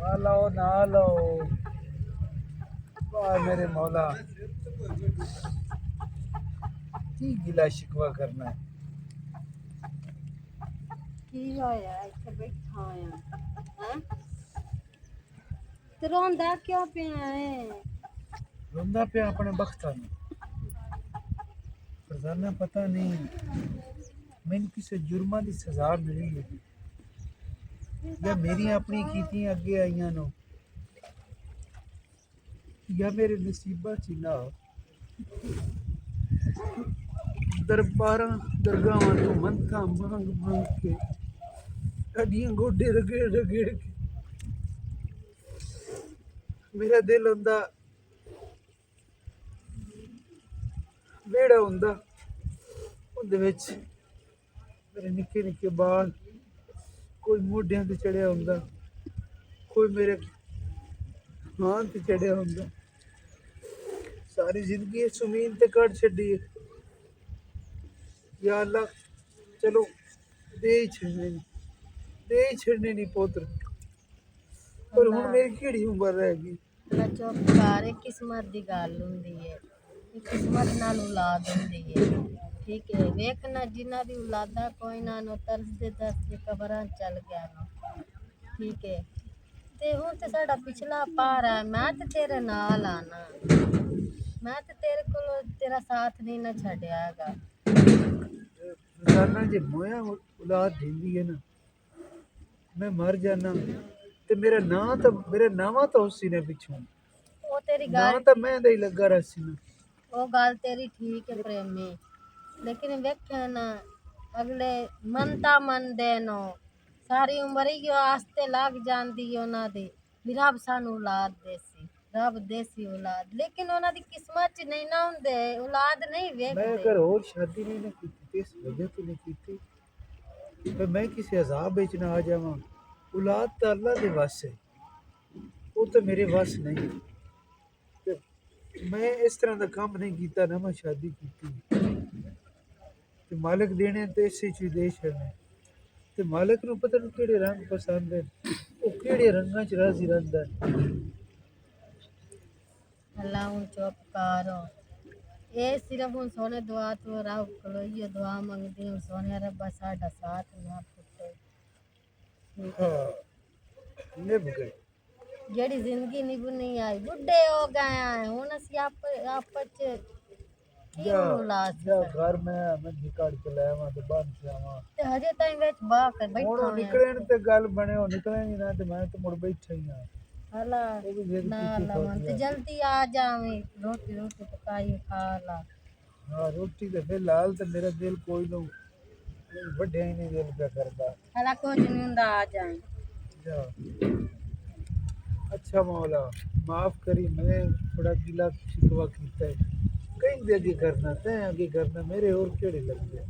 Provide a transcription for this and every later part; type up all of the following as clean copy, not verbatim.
ना लो ना लो। वाह मेरे मौला, की गिला शिकवा करना है। की होया इत्थे बैठा होया हैं ते रोंदा क्यों पिया है? रोंदा पे अपने बख्ता में खजाना पता नहीं मैंने किसी जुर्मा की सजा मिली है या मेरी अपनी कीतियां अगे आईयां नो या मेरे नसीबा च ना दरबारा दरगाहां तो मंथा मांग मांग के हड्डियां गोडे रगड़ रगड़ के मेरा दिल होंदा वेड़ा होंदा उहदे विच मेरे निक्के निक्के बाल कोई मोढियां ते चढ़िया होंदा कोई मेरे हाथ ते चढ़िया होंदा सारी जिंदगी इस जमीन ते कट छड्डी है। या अल्लाह चलो दे ही छड़ने नहीं पोत्र पर हुण अल्लाह मेरी केड़ी उम्र रह गई। अल्लाह चुप कर किस्मत दी गल हुंदी है किस्मत नाल औलाद हुंदी है ठीक है वेखना जिन्हां दी औलादा कोई ना नो तरसदे कबरां चल गया नो ठीक है ते हुण ते साडा पिछला पार है मैं ते तेरे नाल आना मैं ते तेरे कोल तेरा साथ नहीं ना छड्डिया हैगा रोजाना जे मोया औलाद देंदी है ना मैं मर जाना ते मेरा नावा तो उसी ने पिछों ओ तेरी ना गल तो मैं दे लगा रसी ना ओ गल तेरी ठीक है प्रेमी लेकिन वेखे ना अगले मनता मनदे नो सारी उम्र ही आस्ते लग जाती है उन्हां दी भी रब सानू औलाद देसी रब देसी औलाद लेकिन उन्हां दी किस्मत च नहीं ना हुंदे औलाद नहीं मैं वेखदे अगर और शादी नहीं ना की थी इस वजह तो नहीं की तो मैं किसी अजाब बेच ना आ जावा औलाद तो अल्लाह के वस है वो तो मेरे वस नहीं ते मैं इस तरह का काम नहीं किया ना मैं शादी की ते मालिक देने ते इसे च दे छड़ने ते मालिक नूं पता नहीं केड़े रंग पसंद है वो केड़े रंगां च राजी रहिंदा है। अल्लाह हुण चुप कर ये सिर्फ हुण सोने दुआ तो रब कोलों इयो दुआ मंगदी हूं सोने रब्बा साडा साथ ना पुट्टे ठीक है हाँ निभ गए जेड़ी जिंदगी निभनी आई बुढ़े हो गए हैं हुण असीं आपस च की जा हुण ला जा सकदे घर मैं निकाल के ले आवां ते बन के आवां ते हजे ताईं विच बाह कर ਹੁਣ बैठा ਉਹ होया ਨਿਕਲੇ ਨੇ ਤੇ ਗੱਲ ਬਣੇ ਉਹ ਨਿਕਲੇ ਨਹੀਂ ਨਾ ਤੇ ਮੈਂ ਤੇ ਮੁੜ ਬੈਠਾ ਹੀ ਆ हला ਉਹ ਵੀ ਜਿੱਦ ना ਕੀਤੀ लवन ਥੋੜੀ ते ਆ जल्दी आ जावे रोटी रोटी पकाई खा ला ਹਾਂ ਰੋਟੀ ਤੇ ਫਿਲਹਾਲ ਤੇ ਮੇਰਾ ਦਿਲ ਕੋਈ ਨੂੰ ਵੱਡਿਆ ਹੀ ਨਹੀਂ ਦਿਲ ਪਿਆ ਕਰਦਾ हला कुछ नहीं हुंदा आ जाए ਜਾ अच्छा मौला माफ करी मैं थोड़ा गिला शिकवा कीता है कहीं दे आगे करना तैं आगे करना मेरे और केड़े लग गए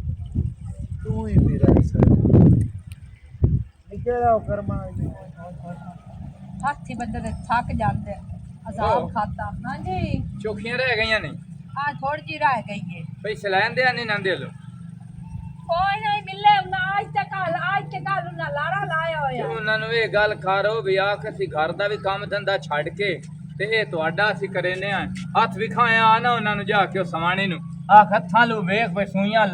तू ही मेरा सर निकल आओ कर्मा हाथी बंदे ते थक जाते अजाब खाता हाँ जी चौखियां रह गई ने आज थोड़ी जी रह गई है पैसे लैन दे नहीं ना दे लो कोई नहीं मिले ना आज ते कल ना लारा लाया ਤੇ होया ਉਹਨਾਂ ਨੂੰ ਇਹ ਗੱਲ ਖਾਰੋ ਵੀ ਆਖ ਅਸੀਂ ਘਰ ਦਾ ਵੀ ਕੰਮ ਧੰਦਾ ਛੱਡ ਕੇ ਤੇ ਇਹ ਤੁਹਾਡਾ ਅਸੀਂ ਕਰੇਨੇ ਆ ਹੱਥ ਵਿਖਾਇਆ ਆ ਨਾ ਉਹਨਾਂ ਨੂੰ ਜਾ ਕੇ ਉਹ ਸਵਾਣੀ ਨੂੰ ਆਖ ਹੱਥਾਂ ਲੂ ਵੇਖ ਬਈ ਸੂਈਆਂ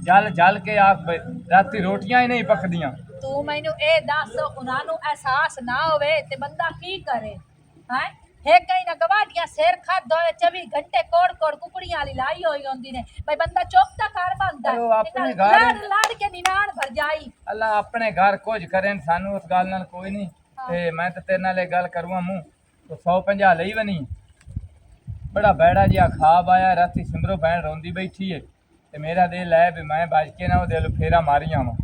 ਜਲ ਜਲ ਕੇ ਆਖ ਬਈ ਰਾਤੀ ਰੋਟੀਆਂ ਹੀ ਨਹੀਂ ਪੱਕਦੀਆਂ तू मैनू ए दस उन्होंने एहसास ना होवे ते बंदा की करे हैं हे कहीं ना गवाटियां सिर खाद होए 24 घंटे कोड़ कोड़ कुकड़ियां वाली लाई होई होंदी ने भाई बंदा चुप ता कर बनदा चलो अपने घर लाड़ लाड़ के निनान भर जाई ਅੱਲਾ ਆਪਣੇ ਘਰ ਕੁਝ ਕਰੇ ਸਾਨੂੰ ਉਸ ਗੱਲ ਨਾਲ ਕੋਈ ਨਹੀਂ ਤੇ ਮੈਂ ਤਾਂ ਤੇਰੇ ਨਾਲ ਇਹ ਗੱਲ ਕਰੂੰਗਾ ਮੂੰਹ ਤੋ 150 ਲਈ ਬਣੀ ਬੜਾ ਬੈੜਾ ਜਿਹਾ ਖਾਬ ਆਇਆ ਰਾਤੀ ਸਿਮਰੋ ਭੈਣ ਰੋਂਦੀ ਬੈਠੀ ਏ ਤੇ ਮੇਰਾ ਦਿਲ ਹੈ ਵੀ ਮੈਂ ਬਚ ਕੇ ਨਾ ਉਹਦੇ ਵੱਲ ਫੇਰਾ ਮਾਰੀ ਆਵਾਂ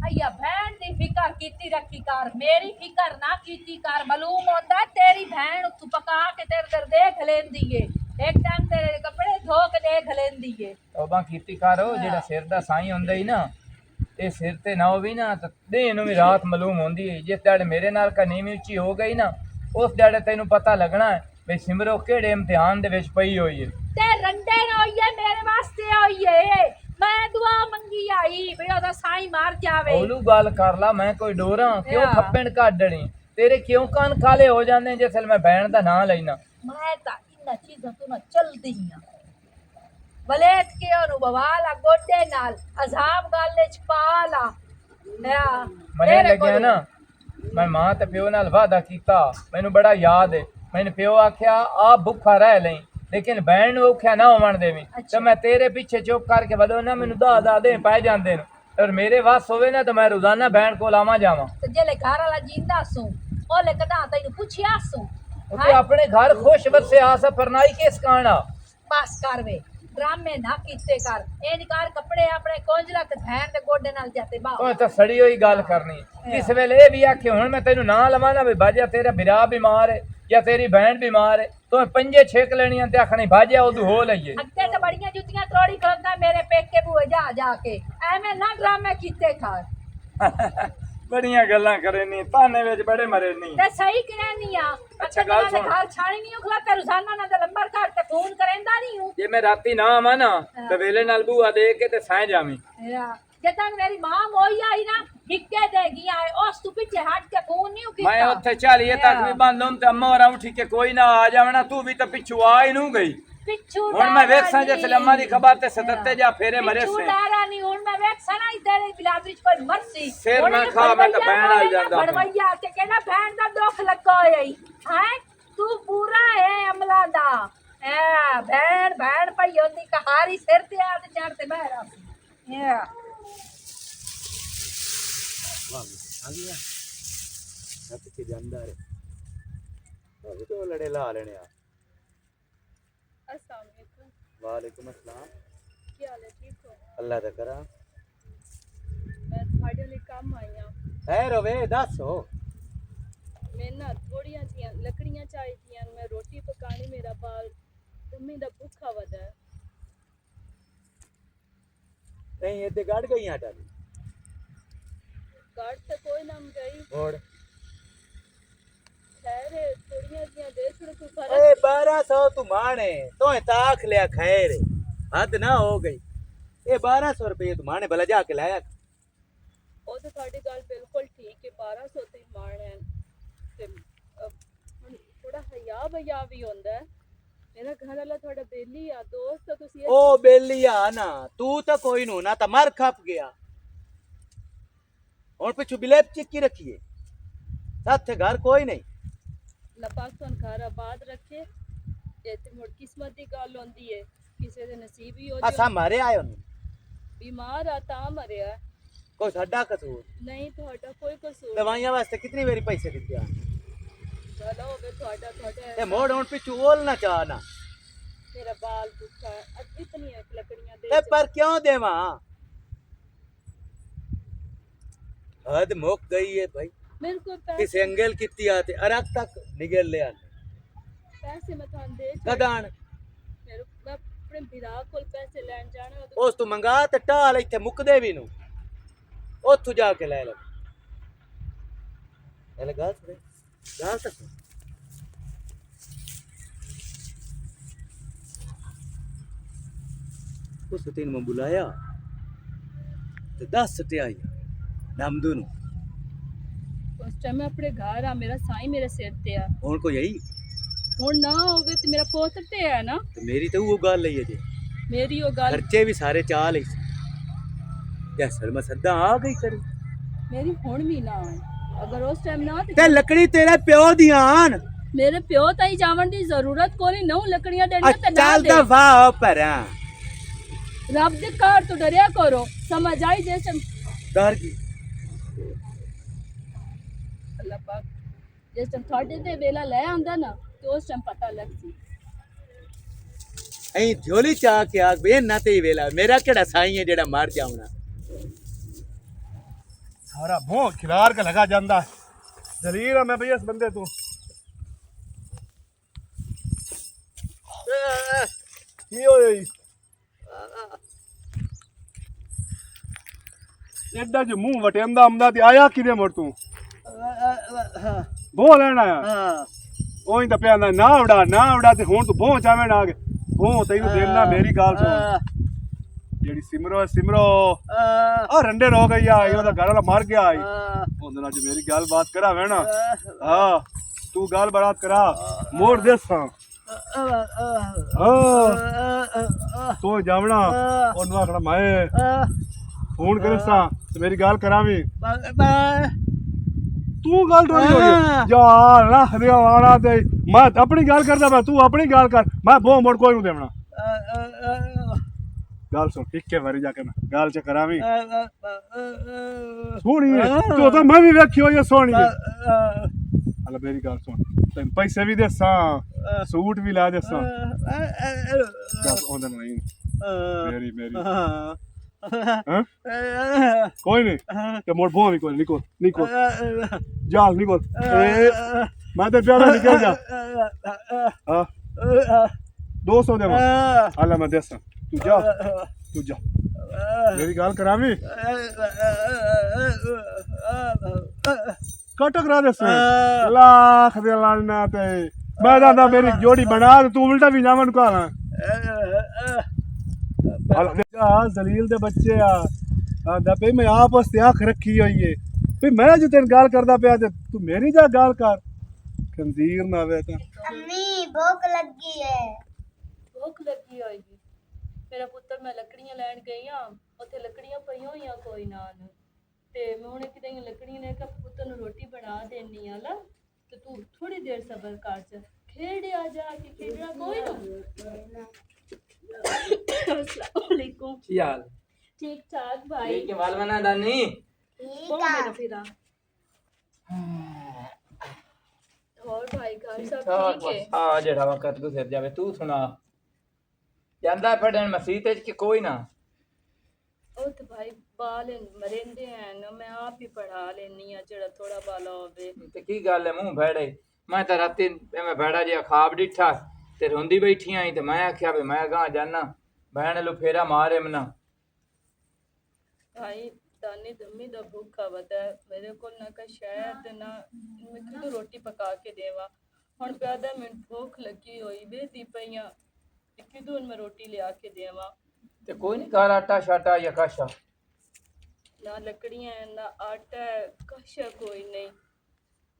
अय्या बहन दी फिकर कीती रखी कर मेरी फिकर ना कीती कर मालूम होंदा तेरी बहन तू पका के तेरे दर देख लेंदी है एक टाइम तेरे कपड़े धो के देख लेंदी है ਤੌਬਾ ਕੀਤੀ ਕਰੋ ਜਿਹੜਾ ਸਿਰ ਦਾ ਸਾਈਂ ਹੁੰਦਾ ਹੀ ਨਾ ਇਹ ਸਿਰ ਤੇ ਨਾ ਹੋਵੇ ਨਾ ਤਾਂ ਦੇਹ ਨੂੰ ਵੀ ਰਾਤ ਮਾਲੂਮ ਹੁੰਦੀ ਹੈ ਜਿਸ ਦਿਹਾੜੇ ਮੇਰੇ ਨਾਲ ਨੀਵੀਂ ਉੱਚੀ ਹੋ ਗਈ ਨਾ ਉਸ ਦਿਹਾੜੇ ਤੈਨੂੰ ਪਤਾ ਲੱਗਣਾ ਹੈ ਵੀ ਸਿਮਰੋ ਕਿਹੜੇ ਇਮਤਿਹਾਨ ਦੇ ਵਿੱਚ ਪਈ ਹੋਈ ਹੈ ते रंडे ना होइए मेरे वास्ते होइए मैं दुआ मंगी आई भी ओदा साईं मार जावे ਹੌਲੂ ਗੱਲ ਕਰ ਲਾ ਮੈਂ ਕੋਈ ਡੋਰਾਂ ਕਿਉਂ ਹਾਂ। ਖੱਪਣ ਕੱਢਣੀ तेरे क्यों कान काले हो जाते जिसल मैं बहन का नाम लेना? मैं तो इन चीजों तो ना चलदी हां वलेट के और बवाला गोडे नाल अजाब गाले च पाला या मने लग्या ना मैं मां ते प्यो नाल वादा कीता मैनू बड़ा याद है मैंने प्यो आख्या आप भुखा रह लें लेकिन बहन नूं औख्या ना होवन देवीं तो मैं तेरे पीछे चुप करके वदो ना मैनू दा दे पै जांदे ने और मेरे वास होवे ना तो मैं रोजाना बहन को आवा जावां ते जेले घर वाला जिंदा सू ओले कदा तैनू पुछया सू उते अपने घर खुश बसे आस फरनाई किस काना बस कर वे ड्रामे ना कीते कर ए निकार कपड़े अपने कोंजला ते भैन दे गोडे नाल जाते बा ओ तो सड़ी हुई गल करनी इस वेले ये भी आखे हुण मैं तेनू ना लवां ना भी भाजा तेरा बिरा बीमार है या तेरी बहन बीमार है तो पंजे छेक लेनियां ते आखनी भाजा उदू हो लईए अग्गे ते बड़ियां जुतियां त्रोड़ी खलदा मेरे पेके बुए जा जाके एवें ना ड्रामे कीते कर बड़ियां गल्लां करे नी ताने विच बड़े मरे नी ते सही कहनी आ अच्छा गल सुन घर छाणी नहीं उखला ते रोजाना ना ते लंबर कर ते फोन करेंदा नहीं हूं जे मैं राती ना आवां ना ते वेले नाल बूआ दे के ते सह जावीं जदन मेरी मां मोई आई ना हिक्के दे गया है उस तू पीछे हट के फोन नहीं कीता मैं उत्थे चालिए तकरीबन लोम ते अम्मा और उठी के कोई ना आ जावना तू भी तो पिछू आ ही नू गई पिछू हुण मैं वेखसां जे सलम्मा दी खबर ते सतते जा फेरे मरे से डारा नहीं हुण मैं वेखसां ना इधर बिलावरी च कोई मरसी सिर ना खा मैं तो बहन आ जांदा भड़वैया के कहना बहन दा दुख लगा होई हैं तू पूरा है अमला दा ए बहन बहन पई होंदी कहारी सिर ते आ ते चढ़ ते बहरा ए आ गया सब के जानदार है अभी तो लड़े ला लेने आ अस्सलाम वालेकुम। वालेकुम अस्सलाम क्या हाल है ठीक हो? अल्लाह दा करा मैं थोड़े लिए काम आई हाँ खैर होवे दस हो मैं ना थोड़ियां जियां लकड़ियां चाहिए मैं रोटी पकानी मेरा बाल तुमी दा भूखा वदा है नहीं ये ते गाड़ गई आटा दी काट तो कोई नाम गई और खैर है थोड़ियां जियां दे छोड़ कोई फर्क ए 1200 तू माने तो ताख लिया खैर हद ना हो गई ये 1200 रुपये तू माने भला जाके लाया ਉਹ ਤਾਂ ਤੁਹਾਡੀ ਗੱਲ ਬਿਲਕੁਲ ਠੀਕ ਹੈ 1200 ਤੇ ਮਾਣ ਹੈ ਤੇ ਹੁਣ ਥੋੜਾ ਹਯਾ ਵੀ ਹੁੰਦਾ ਹੈ मेरा घर वाला थोड़ा बेली आ दोस्त तो तुसी ओ बेलिया ना तू तो कोई नु ना तो मर खप गया और पिछू बिलेप चिक्की रखिए साथ घर कोई नहीं लपाक तो घर आबाद रखे ते मुड़ किस्मत दी गल होंदी है किसी दे नसीब ही हो असा मारे आयो नु बीमार आ ता मरिया कोई साडा कसूर नहीं थोड़ा कोई कसूर दवाइयां वास्ते कितनी बारी पैसे दिते आ चलो होवे थोड़ा थोड़ा ते मोड़ हुन पिछू ओल ना चाह ना मेरा बाल दुखा है इतनी लकड़ियां दे ते पर क्यों देवा हद मुक गई है भाई मेरे को किस एंगल कितनी आते अरक तक निगल ले आने पैसे मैं थान दे कदान मेरे मैं अपने बिरा कोल पैसे लेन जाने हो उस तू मंगा ते टाल इत्थे मुकदे भी नु ओथू जाके ले गल सुने गल तो सुन उस दिन में बुलाया तो 10 सटे आई नामदू नु उस टाइम मैं अपने घर आ मेरा साईं मेरे सिर ते आ हुन को यही हुन ना होवे ते मेरा पोत ते है ना तो मेरी तो वो गल है जे मेरी वो गल खर्चे भी सारे चाल ही या सलमा सदा आ गई करी मेरी हुन भी ना आए अगर उस टाइम ना ते लकड़ी तेरे प्यो दी आन मेरे प्यो ताई जावन दी जरूरत कोनी नौ लकड़ियां देनियां ते ना चल दे दफा हो परा रब दे घर तो डरिया करो समझ आई जैसे डर की अल्लाह पाक जैसे थोड़े ते वेला ले आंदा ना तो उस टाइम पता लगसी ऐ झोली चा के आग बे ना ते वेला मेरा केड़ा साईं है जेड़ा मार जावना सारा भों खिलार का लगा जांदा दलील है मैं भैया इस बंदे तू की होई एडा जो मुंह वटेंदा आमदा ते आया किने मोड़ तू भों लेना आया हां ओही तो पिया ना उड़ा ते हुन तू भों चावें आ गए भों तैनू देना मेरी गाल सुन ਜਿਹੜੀ ਸਿਮਰੋ ਆ ਰੰਡੇ ਰੋ ਗਈ ਆ ਉਹਦਾ ਘਰ ਵਾਲਾ ਮਰ ਗਿਆ ਉਹਦੇ ਨਾਲ ਮੇਰੀ ਗੱਲ ਬਾਤ ਕਰਾਵੇ ਨਾ ਹਾਂ ਤੂੰ ਗੱਲ ਬਾਤ ਕਰਾ ਮੋੜ ਦੇ ਸਾਂ ਤੂੰ ਜਾਵਣਾ ਉਹਨੂੰ ਆਖਣਾ ਮੈਂ ਫੋਨ ਕਰੇ ਸਾਂ ਤੇ ਮੇਰੀ ਗੱਲ ਕਰਾਵੀਂ ਤੂੰ ਗੱਲ ਟੋਲੀ ਹੋਈ ਯਾਰ ਰੱਖ ਦਿਆ ਆਣਾ ਤੇ ਮੈਂ ਆਪਣੀ ਗੱਲ ਕਰਦਾ ਮੈਂ ਤੂੰ ਆਪਣੀ ਗੱਲ ਕਰ ਮੈਂ ਬੋ ਮੋੜ ਕੋਈ ਨੂੰ ਦੇਵਣਾ ਗੱਲ ਸੁਣ ਇੱਕੇ ਵਾਰੀ ਜਾ ਕੇ ਮੈਂ ਗੱਲ ਚ ਕਰਾਵੀਂ ਸੋਹਣੀ ਹੈ ਤੂੰ ਤਾਂ ਮੈਂ ਵੀ ਵੇਖੀ ਹੋਈ ਹੈ ਸੋਹਣੀ ਹੈ ਹਲਾ ਮੇਰੀ ਗੱਲ ਸੁਣ ਤੈਨੂੰ ਪੈਸੇ ਵੀ ਦੇਸਾਂ ਸੂਟ ਵੀ ਲਾ ਦੇਸਾਂ ਦੱਸ ਉਹਦਾ ਨਹੀਂ ਮੇਰੀ ਹਾਂ ਕੋਈ ਨਹੀਂ ਤੇ ਮੋੜ ਭੋਂ ਵੀ ਕੋਈ ਨਿਕਲ ਜਾ ਨਿਕਲ ਮੈਂ ਤੇ ਪਿਆਰਾ ਨਿਕਲ ਜਾ ਹਾਂ 200 ਦੇ ਹਲਾ ਮੈਂ ਦੇਸਾਂ ਤੂੰ ਜਾ ਮੇਰੀ ਗੱਲ ਕਰਾਵੀਂ ਕੱਟ ਕਰਾ ਦੇ ਲੱਖ ਦੇ ਲਾਣਾ ਤੇ ਮੈਂ ਜਾਂਦਾ ਮੇਰੀ ਜੋੜੀ ਬਣਾ ਤੇ ਤੂੰ ਉਲਟਾ ਵੀ ਜਾਵਾਂ ਨੂੰ ਕਹਾਂ ਜ਼ਲੀਲ ਦੇ ਬੱਚੇ ਆਂਦਾ ਪਈ ਮੈਂ ਆਪ ਵਾਸਤੇ ਅੱਖ ਰੱਖੀ ਹੋਈ ਏ ਵੀ ਮੈਂ ਜੇ ਤੈਨੂੰ ਗੱਲ ਕਰਦਾ ਪਿਆ ਤੇ ਤੂੰ ਮੇਰੀ ਜਾ ਗੱਲ ਕਰ ਖੰਜ਼ੀਰ ਨਾ ਵੇ ਤਾਂ ਅੰਮੀ ਭੁੱਖ ਲੱਗੀ ਹੈ ਭੁੱਖ ਲੱਗੀ ਹੋਏਗੀ ਮੇਰਾ ਪੁੱਤਰ ਮੈਂ ਲੱਕੜੀਆਂ ਲੈਣ ਗਈ ਆ ਉੱਥੇ ਲੱਕੜੀਆਂ ਪਈਆਂ ਹੋਈਆਂ ਕੋਈ ਨਾਲ ਤੇ ਮੈਂ ਹੁਣ ਕਿਤੇ ਲੱਕੜੀਆਂ ਨੇ ਕਿ ਪੁੱਤਰ ਨੂੰ ਰੋਟੀ ਬਣਾ ਦੇਣੀ ਆ ਲਾ ਤੇ ਤੂੰ ਥੋੜੀ ਦੇਰ ਸਬਰ ਕਰ ਜਾ ਖੇਡਿਆ ਜਾ ਕੇ ਖੇਡਣਾ ਕੋਈ ਨਾ अस्सलाम वालेकुम ਕੀ ਹਾਲ ठीक ठाक भाई ਠੀਕ ਹੈ ਵਾਲਵਨਾ ਦਾਨੀ कौन मेरा फिरा और भाई घर सब ठीक है ਆ ਜਿਹੜਾ ਵਕਤ ਗੁਜ਼ਰ ਜਾਵੇ ਤੂੰ ਸੁਣਾ ਜਾਂਦਾ ਪੜਨ ਮਸੀਤ ਵਿੱਚ ਕਿ ਕੋਈ ਨਾ ਉਹ ਤੇ ਭਾਈ ਬਾਲ ਮਰਿੰਦੇ ਹਨ ਮੈਂ ਆਪ ਹੀ ਪੜਾ ਲੈਣੀ ਆ ਜਿਹੜਾ ਥੋੜਾ ਬਾਲਾ ਹੋਵੇ ਤੇ ਕੀ ਗੱਲ ਹੈ ਮੂੰਹ ਭੈੜੇ ਮੈਂ ਤਾਂ ਰਾਤੀ ਮੈਂ ਭੈੜਾ ਜਿਹਾ ਖਾਬ ਡਿੱਠਾ ਤੇ ਰੋਂਦੀ ਬੈਠੀ ਆਈ ਤੇ ਮੈਂ ਆਖਿਆ ਵੀ ਮੈਂ ਗਾਂ ਜਾਣਾ ਭੈਣ ਲੋ ਫੇਰਾ ਮਾਰੇ ਮਨਾ ਭਾਈ ਦਾਨੀ ਦਮੀ ਦਾ ਭੁੱਖਾ ਵਦਾ ਮੇਰੇ ਕੋਲ ਨਾ ਕਾ ਸ਼ਾਇਦ ਨਾ ਮੈਂ ਕਿਦੋਂ ਰੋਟੀ ਪਕਾ ਕੇ ਦੇਵਾਂ ਹੁਣ ਪਿਆਦਾ ਮੈਨੂੰ ਭੁੱਖ ਲੱਗੀ ਹੋਈ ਬੇਦੀ ਪਈਆਂ ਤੇ ਕਿਦੋਂ ਮੈਂ ਰੋਟੀ ਲਿਆ ਕੇ ਦੇਵਾਂ ਤੇ ਕੋਈ ਨਹੀਂ ਘਰ ਆਟਾ ਸ਼ਾਟਾ ਜਾਂ ਕਾਸ਼ਾ ਨਾ ਲੱਕੜੀਆਂ ਹੈ, ਨਾ ਆਟਾ ਹੈ, ਕਾਸ਼ਾ ਕੋਈ ਨਹੀਂ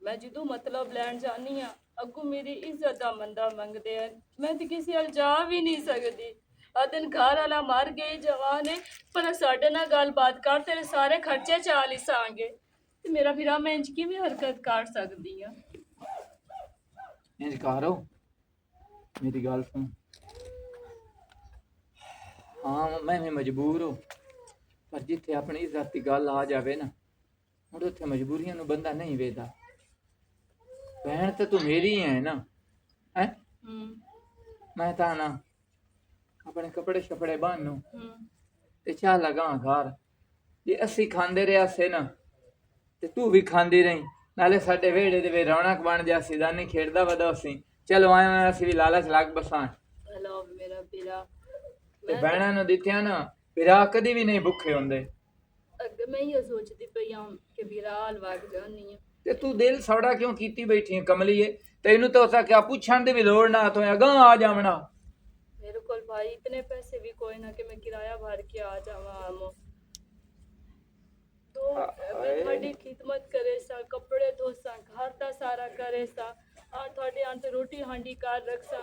ਮੈਂ ਜਦੋਂ ਮਤਲਬ ਲੈਣ ਜਾਨੀ ਆ ਅੱਗੋਂ ਮੇਰੀ ਇੱਜ਼ਤ ਦਾ ਮੰਦਾ ਮੰਗਦੇ ਆ ਮੈਂ ਤੇ ਕਿਸੇ ਵੱਲ ਜਾ ਵੀ ਨਹੀਂ ਸਕਦੀ ਆ ਦਿਨ ਘਰ ਵਾਲਾ ਮਰ ਗਏ ਜਵਾਨ ਹੈ ਪਰ ਸਾਡੇ ਨਾਲ ਗੱਲਬਾਤ ਕਰ ਤੇਰੇ ਸਾਰੇ ਖਰਚੇ ਚਾਲ ਹੀ ਸਾਂਗੇ ਤੇ ਮੇਰਾ ਵੀਰਾ ਮੈਂ ਇੰਜ ਕਿਵੇਂ ਹਰਕਤ ਕਰ ਸਕਦੀ ਆ ਇੰਜ ਕਰੋ ਮੇਰੀ ਗੱਲ ਸੁਣ ਹਾਂ ਮੈਂ ਵੀ ਮਜਬੂਰ ਹਾਂ ਪਰ ਜਿੱਥੇ ਆਪਣੀ ਇੱਜ਼ਤ ਦੀ ਗੱਲ ਆ ਜਾਵੇ ਨਾ ਹੁਣ ਉੱਥੇ ਮਜਬੂਰੀਆਂ ਨੂੰ ਬੰਦਾ ਨਹੀਂ ਵੇਖਦਾ ਭੈਣ ਤੇ ਤੂੰ ਮੇਰੀ ਹੈ ਨਾ ਹੈ ਮੈਂ ਤਾਂ ਨਾ ਆਪਣੇ ਕੱਪੜੇ ਛਪੜੇ ਬੰਨ ਨੂੰ ਤੇ ਚਾਹ ਲਗਾ ਘਰ ਜੇ ਅਸੀਂ ਖਾਂਦੇ ਰਿਹਾ ਸੇ ਨਾ ਤੇ ਤੂੰ ਵੀ ਖਾਂਦੀ ਰਹੀ ਨਾਲੇ ਸਾਡੇ ਵਿਹੜੇ ਦੇ ਵਿੱਚ ਰੌਣਕ ਬਣ ਜਾ ਸੀ ਦਾਨੀ ਖੇਡਦਾ ਵਦਾ ਸੀ ਚਲੋ ਆਏ ਅਸੀਂ ਵੀ ਲਾਲਚ ਲੱਗ ਬਸਾਂ ਹਲੋ ਮੇਰਾ ਵੀਰਾ ਤੇ ਭੈਣਾਂ ਨੂੰ ਦਿੱਤਿਆਂ ਨਾ ਵੀਰਾ ਕਦੀ ਵੀ ਨਹੀਂ ਭੁੱਖੇ ਹੁੰਦੇ ਅੱਗੇ ਮੈਂ ਇਹ ਸੋਚਦੀ ਪਈ ਹਾਂ ਕਿ ਵੀਰਾ ਹਲਵਾਗ ਜਾਨੀ ਆ ਤੇ ਤੂੰ ਦਿਲ ਸੌੜਾ ਕਿਉਂ ਕੀਤੀ ਬੈਠੀ ਹੈ ਕਮਲੀਏ ਤੈਨੂੰ ਤਾਂ ਉਸਾ ਕਿਆ ਪੁੱਛਣ ਦੀ ਵੀ ਲੋੜ ਨਾ ਤੋਇਆ ਗਾਂ ਆ ਜਾਵਣਾ मेरे को भाई इतने पैसे भी कोई ना कि मैं किराया भर के आ जावा आमो तो बड़ी खिदमत करे सा कपड़े धो सा घर दा सारा करे सा आ थोड़े आंते रोटी हांडी कार रख सा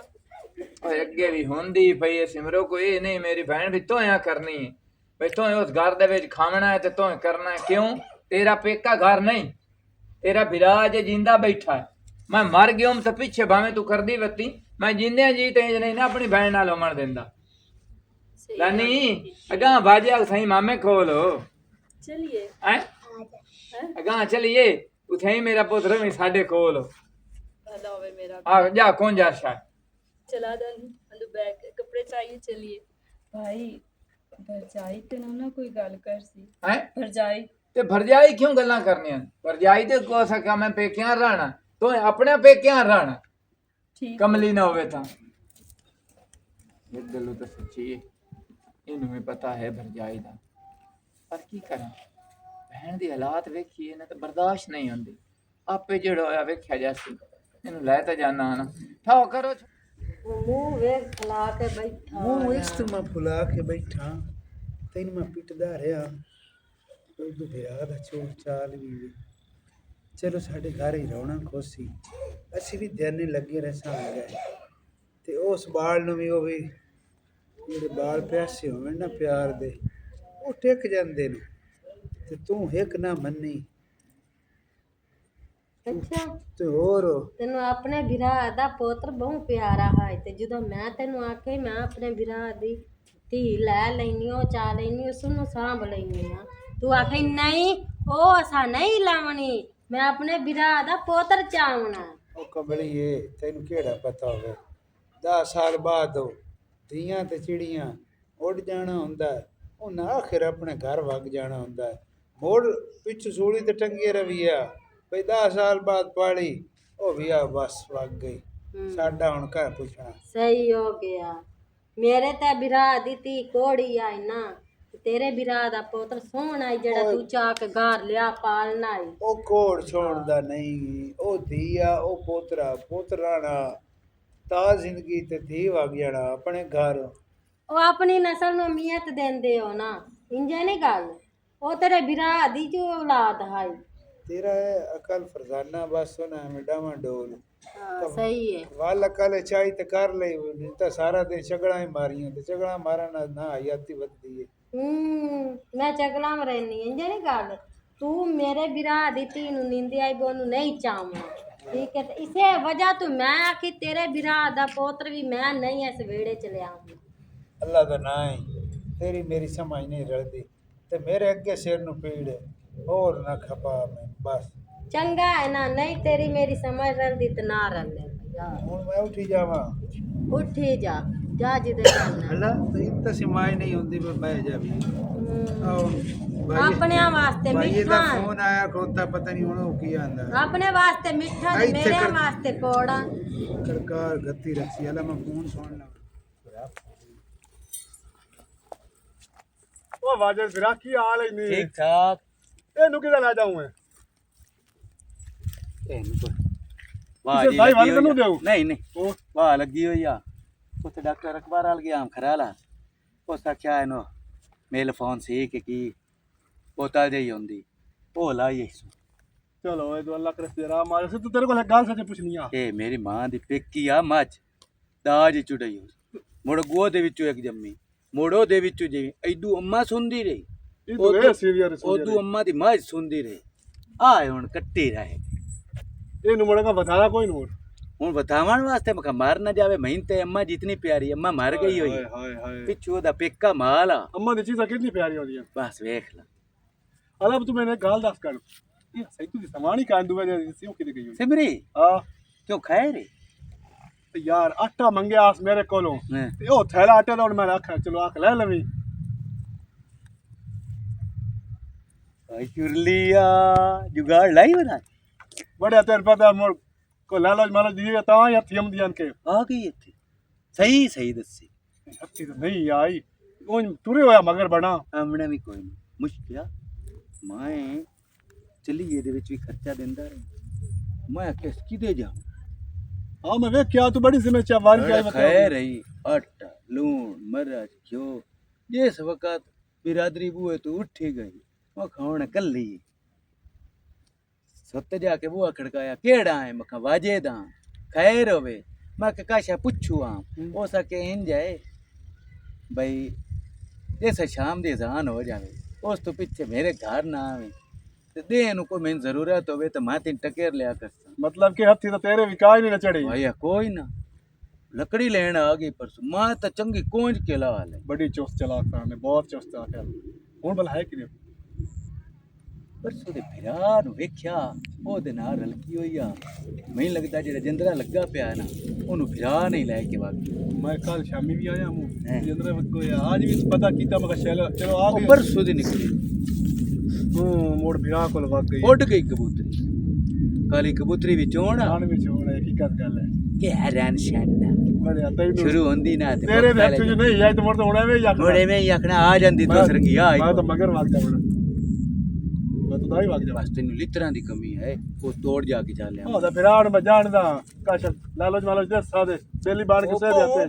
ਓਏ ਅੱਗੇ ਵੀ ਹੁੰਦੀ ਪਈ ਐ ਸਿਮਰੋ ਕੋਈ ਇਹ ਨਹੀਂ ਮੇਰੀ ਭੈਣ ਵੀ ਤੋਇਆ ਕਰਨੀ ਹੈ ਬਈ ਤੋਏ ਉਸ ਘਰ ਦੇ ਵਿੱਚ ਖਾਵਣਾ ਹੈ ਤੇ ਤੋਏ ਕਰਨਾ ਹੈ ਕਿਉਂ ਤੇਰਾ ਪੇਕਾ ਘਰ ਨਹੀਂ ਤੇਰਾ ਵਿਰਾਜ ਜਿੰਦਾ ਬੈਠਾ ਹੈ ਮੈਂ ਮਰ ਗਿਆ ਤਾਂ ਪਿੱਛੇ ਭਾਵੇਂ ਤੂੰ ਕਰਦੀ ਵੱਤੀ ਮੈਂ ਜਿੰਦਿਆਂ ਜੀ ਤੇ ਨਹੀਂ ਨਾ ਆਪਣੀ ਭੈਣ ਨਾਲ ਉਮਰ ਦਿੰਦਾ ਲਾਨੀ ਅਗਾਂ ਬਾਜਿਆ ਸਹੀ ਮਾਮੇ ਕੋਲ चलिए ਹੈ ਅਗਾਂ ਚਲੀਏ ਉਥੇ ਮੇਰਾ ਪੁੱਤ ਰਵੀ ਸਾਡੇ ਕੋਲ भला होवे मेरा ਆ ਜਾ ਕੌਣ ਜਾ ਸ਼ਾ चला दन अंदर बैग कपड़े चाहिए चलिए भाई भरजाई ते ना कोई गल कर सी ਹੈ भरजाई ਤੇ ਭਰਜਾਈ ਕਿਉਂ ਗੱਲਾਂ ਕਰਨੀਆਂ ਭਰਜਾਈ ਤੇ ਕੋ ਸਕਾ ਮੈਂ ਪੇਕਿਆਂ ਰਹਿਣਾ ਤੂੰ ਆਪਣੇ ਪੇਕਿਆਂ ਰਹਿਣਾ ठीक ਕਮਲੀ ਨਾ ਹੋਵੇ ਤਾਂ ਇਹ ਗੱਲੋਂ ਤਾਂ ਸੱਚੀ ਹੈ ਇਹਨੂੰ ਵੀ ਪਤਾ ਹੈ ਭਰਜਾਈ ਦਾ ਪਰ ਕੀ ਕਰਾਂ ਭੈਣ ਦੀ ਹਾਲਾਤ ਵੇਖੀਏ ਨਾ ਤਾਂ ਬਰਦਾਸ਼ਤ ਨਹੀਂ ਹੁੰਦੀ ਆਪੇ ਜਿਹੜਾ ਹੋਇਆ ਵੇਖਿਆ ਜਾਸੀ ਇਹਨੂੰ ਲੈ ਤਾਂ ਜਾਣਾ ਨਾ ਠਾਓ ਕਰੋ ਮੂੰਹ ਵੇਖ ਖਲਾ ਕੇ ਬੈਠਾ ਮੂੰਹ ਇਸ ਤੋਂ ਮੈਂ ਫੁਲਾ ਕੇ ਬੈਠਾ ਤੈਨੂੰ ਮੈਂ ਪਿੱਟਦਾ ਰਿਹਾ ਉਦੋਂ ਵਿਆਹ ਦਾ ਚੋਰ ਚਾਲ ਵੀ ਚਲੋ ਸਾਡੇ ਘਰ ਹੀ ਰੌਣਾ ਖੋਸੀ ਅਸੀਂ ਵੀ ਦਿਨ ਲੱਗੇ ਰਸਾਂਗੇ ਤੇ ਉਸ ਬਾਲ ਨੂੰ ਵੀ ਉਹ ਵੀ ਜਿਹੜੇ ਬਾਲ ਪਿਆਸੇ ਹੋਣ ਨਾ ਪਿਆਰ ਦੇ ਉਹ ਟਿਕ ਜਾਂਦੇ ਨੇ ਤੇ ਤੂੰ ਇੱਕ ਨਾ ਮੰਨੀ ਅੱਛਾ ਤੇ ਹੋਰ ਤੈਨੂੰ ਆਪਣੇ ਵਿਰਾਹ ਦਾ ਪੁੱਤਰ ਬਹੁਤ ਪਿਆਰਾ ਹੈ ਤੇ ਜਦੋਂ ਮੈਂ ਤੈਨੂੰ ਆਖੇ ਮੈਂ ਆਪਣੇ ਵਿਰਾਹ ਦੀ ਧੀ ਲੈ ਲੈਣੀ ਉਹ ਚਾ ਲੈਣੀ ਉਸ ਨੂੰ ਸਾਂਭ ਲੈਣੀ ਆ ਤੂੰ ਆਖੇ ਨਹੀਂ ਉਹ ਅਸਾਂ ਨਹੀਂ ਲਾਵਣੀ ਮੈਂ ਆਪਣੇ ਵਿਰਾਹ ਦਾ ਪੁੱਤਰ ਚਾਵਣਾ ਉਹ ਕਮਲੀਏ ਤੈਨੂੰ ਕਿਹੜਾ ਪਤਾ ਹੋਵੇ 10 ਸਾਲ ਬਾਅਦ ਉਹ ਧੀਆਂ ਤੇ ਚਿੜੀਆਂ ਉੱਡ ਜਾਣਾ ਹੁੰਦਾ ਹੈ। ਉਹ ਨਾ ਆਖਿਰ ਆਪਣੇ ਘਰ ਵਗ ਜਾਣਾ ਹੁੰਦਾ ਹੈ। ਮੋੜ ਪਿੱਛੇ ਸੂਲੀ ਤੇ ਟੰਗੀ ਰਵੀ ਆ ਬਈ 10 ਸਾਲ ਬਾਅਦ ਪਾਲੀ ਉਹ ਵੀ ਆ ਬਸ ਵਗ ਗਈ ਸਾਡਾ ਹੁਣ ਘਰ ਪੁੱਛਣਾ ਸਹੀ ਹੋ ਗਿਆ ਮੇਰੇ ਤੇ ਵਿਰਾਹ ਦੀ ਧੀ ਕੋੜੀ ਆਈ ਨਾ ਤੇ ਤੇਰੇ ਵਿਰਾਹ ਦਾ ਪੁੱਤਰ ਸੋਹਣਾ ਈ ਜਿਹੜਾ ਤੂੰ ਚਾ ਕੇ ਘਰ ਲਿਆ ਪਾਲਣਾ ਈ ਉਹ ਕੋੜ ਛੋੜਦਾ ਨਹੀਂ ਉਹ ਧੀ ਆ ਉਹ ਪੋਤਰਾ ਪੋਤਰਾਣਾ ਤਾਂ ਜ਼ਿੰਦਗੀ ਤੇ ਧੀ ਵਗ ਜਾਣਾ ਆਪਣੇ ਘਰ ਉਹ ਆਪਣੀ ਨਸਲ ਨੂੰ ਅਮੀਅਤ ਦਿੰਦੇ ਹੋ ਨਾ ਇੰਜੇ ਨਹੀਂ ਗੱਲ ਉਹ ਤੇਰੇ ਵਿਰਾਹ ਦੀ ਜੋ ਔਲਾਦ ਹੈ ਤੇਰਾ ਅਕਲ ਫਰਜ਼ਾਨਾ ਬਸ ਨਾ ਮਿਡਾਵਾਂ ਡੋਲ ਹਾਂ ਸਹੀ ਹੈ ਵਾਲ ਅਕਲ ਚਾਹੀ ਤੇ ਕਰ ਲਈ ਨਹੀਂ ਤਾਂ ਸਾਰਾ ਦਿਨ ਝਗੜਾ ਹੀ ਮਾਰੀਆਂ ਤੇ ਝਗੜਾ ਮਾਰਨ ਨਾਲ ਨਾ ਹਯਾਤੀ ਵੱਧਦੀ ਹੈ ਮੈਂ ਚਗਲਾਂ ਮ ਰਹਿਨੀ ਇੰਜੇ ਨਹੀਂ ਗੱਲ ਤੂੰ ਮੇਰੇ ਵਿਰਾਹ ਦੀ ਧੀ ਨੂੰ ਨਿੰਦਿਆ ਉਹਨੂੰ ਨਹੀਂ ਚਾਹਵਾਂ ਠੀਕ ਹੈ ਤੇ ਇਸੇ ਵਜ੍ਹਾ ਤੋਂ ਮੈਂ ਆਖੀ ਤੇਰੇ ਵਿਰਾਹ ਦਾ ਪੁੱਤਰ ਵੀ ਮੈਂ ਨਹੀਂ ਇਸ ਵਿਹੜੇ ਚ ਲਿਆਵਾਂ ਅੱਲਾ ਦਾ ਨਾਂ ਹੈ ਤੇਰੀ ਮੇਰੀ ਸਮਝ ਨਹੀਂ ਰਲਦੀ ਤੇ ਮੇਰੇ ਅੱਗੇ ਸਿਰ ਨੂੰ ਪੀੜ ਹੈ ਹੋਰ ਨਾ ਖਪਾ ਮੈਂ ਬਸ ਚੰਗਾ ਹੈ ਨਾ ਨਹੀਂ ਤੇਰੀ ਮੇਰੀ ਸਮਝ ਰਲਦੀ ਤੇ ਨਾ ਰਲੇ ਹੁਣ ਮੈਂ ਉੱਠੀ ਜਾਵਾਂ ਉੱਠੀ ਜਾ ਜਾ ਜਿੱਦੇ ਜਾਣਾ ਅੱਲਾ ਤੇ ਤਾਂ ਸਮਾਈ ਨਹੀਂ ਹੁੰਦੀ ਮੈਂ ਬਹਿ ਜਾ ਵੀ ਆਪਣਿਆਂ ਵਾਸਤੇ ਭਾਈ ਦਾ ਮਿੱਠਾ ਫੋਨ ਆਇਆ ਖੋਤਾ ਪਤਾ ਨਹੀਂ ਹੁਣ ਉਹ ਕੀ ਆਂਦਾ ਆਪਣੇ ਵਾਸਤੇ ਮਿੱਠਾ ਤੇ ਇੱਥੇ ਮੇਰੇ ਕਰ- ਵਾਸਤੇ ਕੋੜਾ ਸਰਕਾਰ ਗੱਤੀ ਰੱਖੀ ਅੱਲਾ ਮੈਂ ਫੋਨ ਸੁਣ ਲਾ ਉਹ ਵਾਜਰ ਵੀਰਾ ਕੀ ਹਾਲ ਹੈ ਨੀ ਠੀਕ ਠਾਕ ਇਹਨੂੰ ਕਿਹਦਾ ਲੈ ਜਾਊਂ ਮੈਂ ਵਾਹ ਕਿਸੇ ਜੀ ਭਾਈ ਲੱਗੀ ਵੱਲ ਨੂੰ ਹੋਈ ਆ। ਦੇਊ ਨਹੀਂ ਨਹੀਂ ਉਹ ਵਾਹ ਲੱਗੀ ਹੋਈ ਆ ਉੱਥੇ ਡਾਕਟਰ ਅਖਬਾਰ ਵਾਲ ਗਿਆ ਖਰਾਲਾ ਉਸ ਆਖਿਆ ਇਹਨੂੰ ਮੇਲ ਫੋਨ ਸੀ ਕਿ ਪੋਤਾ ਜਿਹੀ ਹੁੰਦੀ ਉਹ ਲਾਈ ਸੂ ਚਲੋ ਇਹ ਤੋਂ ਅੱਲਾ ਕਰੇ ਤੇਰਾ ਮਾਰ ਸੇ ਤੇਰੇ ਕੋਲ ਇੱਕ ਗੱਲ ਸੱਚ ਪੁੱਛਣੀ ਆ ਇਹ ਮੇਰੀ ਮਾਂ ਦੀ ਪੇਕੀ ਆ ਮੱਝ ਦਾਜ ਚੁੜਈ ਮੁੜ ਗੋਹ ਦੇ ਵਿੱਚੋਂ ਇੱਕ ਜੰਮੀ ਮੋੜੋ ਦੇ ਵਿੱਚੋਂ ਜਿਵੇਂ ਐਦੂ ਅੰਮਾ ਸੁਣਦੀ ਰਹੀ ਇਹ ਤੋਂ ਇਹ ਸੀਰੀਅਸ ਉਦੋਂ ਅੰਮਾ ਦੀ ਮੱਝ ਸੁਣਦੀ ਰਹੀ ਆਏ ਹੁਣ ਕੱਟੀ ਰਹੇ ਇਹਨੂੰ ਮੁੜੇਗਾ ਬਤਾਣਾ ਕੋਈ ਨੂੰ ਹੁਣ ਬਤਾਵਣ ਵਾਸਤੇ ਮੈਂ ਮਰ ਨਾ ਜਾਵੇ ਮਹੀਨ ਤੇ ਅੰਮਾ ਜਿਤਨੀ ਪਿਆਰੀ ਅੰਮਾ ਮਰ ਗਈ ਹੋਈ ਹਾਏ ਹਾਏ ਪਿੱਛੋਂ ਉਹਦਾ ਪੇਕਾ ਮਾਲ ਆ ਅੰਮਾ ਦੀ ਚੀਜ਼ਾਂ ਕਿੰਨੀ ਪਿਆਰੀ ਹੁੰਦੀਆਂ ਬਸ ਵੇਖ ਲਾ ਅਲਬ ਤੂੰ ਮੈਨੂੰ ਇੱਕ ਗੱਲ ਦੱਸ ਕਰ ਇਹ ਸਹੀ ਤੂੰ ਸਮਾਨ ਹੀ ਕਾਂਦੂ ਵੇ ਸੀ ਉਹ ਕਿਤੇ ਗਈ ਹੋਈ ਸਿਮਰੀ ਹਾਂ ਕਿਉਂ ਖਾਏ ਰੇ ਤੇ ਯਾਰ ਆਟਾ ਮੰਗਿਆ ਆਸ ਮੇਰੇ ਕੋਲੋਂ ਹੈਂ। ਤੇ ਉਹ ਥੈਲਾ ਆਟੇ ਦਾ ਹੁਣ ਮੈਂ ਆਖਿਆ ਚਲੋ ਆਖ ਲੈ ਲਵੀਂ ਭਾਈ ਚੁਰਲੀਆ ਜੁਗਾੜ ਲਾਈ ਬਣਾ ਬੜਿਆ ਤੇਰੇ ਪਤਾ ਮੋੜ ਕੋ ਲਾਲਚ ਮਾਲਚ ਦੀ ਤਾਂ ਹੱਥੀ ਆਉਂਦੀਆਂ ਕੇ ਆ ਗਈ ਇੱਥੇ ਸਹੀ ਸਹੀ ਦੱਸੀ ਹੱਥੀ ਤਾਂ ਨਹੀਂ ਆਈ ਉਹ ਤੁਰੇ ਹੋਇਆ ਮਗਰ ਬਣਾ ਆਮਣਾ ਵੀ ਕੋਈ ਨਹੀਂ ਮੁਸ਼ਕਿਲ ਮੈਂ ਚਲੀ ਇਹਦੇ ਵਿੱਚ ਵੀ ਖਰਚਾ ਦਿੰਦਾ ਰਿਹਾ ਮੈਂ ਆਖਿਆ ਕਿਤੇ ਜਾ ਹਾਂ ਮੈਂ ਵੇਖਿਆ ਤੂੰ ਬੜੀ ਸਮਝ ਚਾ ਵਾਰੀ ਆਈ ਖੈਰ ਰਹੀ ਆਟਾ ਲੂਣ ਮਰਚ ਘਿਓ ਜਿਸ ਵਕਤ ਬਿਰਾਦਰੀ ਬੂਏ ਤੋਂ ਉੱਠੀ ਗਈ ਉਹ ਖਾਣ ਕੱਲੀ ਸੁੱਤ ਜਾ ਕੇ ਬੂਆ ਖੜਕਾਇਆ ਕਿਹੜਾ ਹੈ ਮਖਾ ਵਾਜੇ ਦਾ ਖੈਰ ਹੋਵੇ ਮੈਂ ਕਾਸ਼ਾ ਪੁੱਛੂ ਆ ਹੋ ਸਕੇ ਇੰਜ ਜਾਏ ਬਈ ਜੈਸੇ ਸ਼ਾਮ ਦੀ ਅਜ਼ਾਨ ਹੋ ਜਾਵੇ ਉਸ ਤੋਂ ਪਿੱਛੇ ਮੇਰੇ ਘਰ ਨਾ ਆਵੇ ਤੇ ਦੇ ਨੂੰ ਕੋਈ ਮੈਨੂੰ ਜ਼ਰੂਰਤ ਹੋਵੇ ਤਾਂ ਮੈਂ ਤਿੰਨ ਟਕੇਰ ਲਿਆ ਕਰਸਾਂ मतलब कि हथी तो तेरे विकाय नहीं न चढ़ी भाई कोई ना लकड़ी लेना आ गई परसों मां तो चंगी कोंज के ला ले बड़ी चुस्त चलाक ने बहुत चुस्त आख्या हुन भला है कि नहीं परसों दे फिरा नु वेख्या ओदे नाल रलकी होई आ मैं लगदा जेड़ा जिंदरा लगा पिया ना ओनु फिरा नहीं ले के वागी मैं कल शामी भी आया हूं हैं। जिंदरे को आज भी पता कीता मगर चलो चलो आ ओ गए परसों दी निकली मोड़ फिरा को लग गई उड़ गई कबूतरी काली कबूतरी विचों ना आन में छोड़ हकीकत गल है के हैरान शान बड़े तैनू शुरू होंदी ना ते तेरे दे हथ च नहीं आई तो मोड़ तो होना वे यार थोड़े में ही आखना आ जांदी तो सरंगी आ मैं तो मगर भाग जा बड़ा मैं तो दाई भाग जा बस तेनु लितरां दी कमी है वो तोड़ जाके जा ले ओ दा फिरा मैं जानदा काश लालच मालच दे सादे बेली बाण के से देते